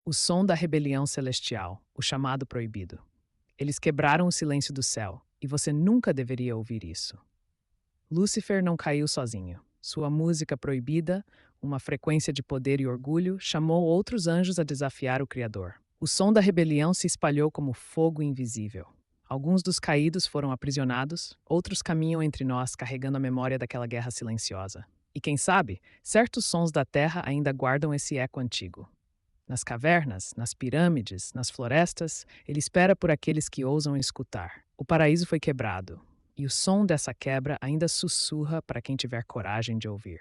O som da rebelião celestial, o chamado proibido. Eles quebraram o silêncio do céu, e você nunca deveria ouvir isso. Lúcifer não caiu sozinho. Sua música proibida, uma frequência de poder e orgulho, chamou outros anjos a desafiar o Criador. O som da rebelião se espalhou como fogo invisível. Alguns dos caídos foram aprisionados, outros caminham entre nós carregando a memória daquela guerra silenciosa. E quem sabe, certos sons da terra ainda guardam esse eco antigo. Nas cavernas, nas pirâmides, nas florestas, ele espera por aqueles que ousam escutar. O paraíso foi quebrado, e o som dessa quebra ainda sussurra para quem tiver coragem de ouvir.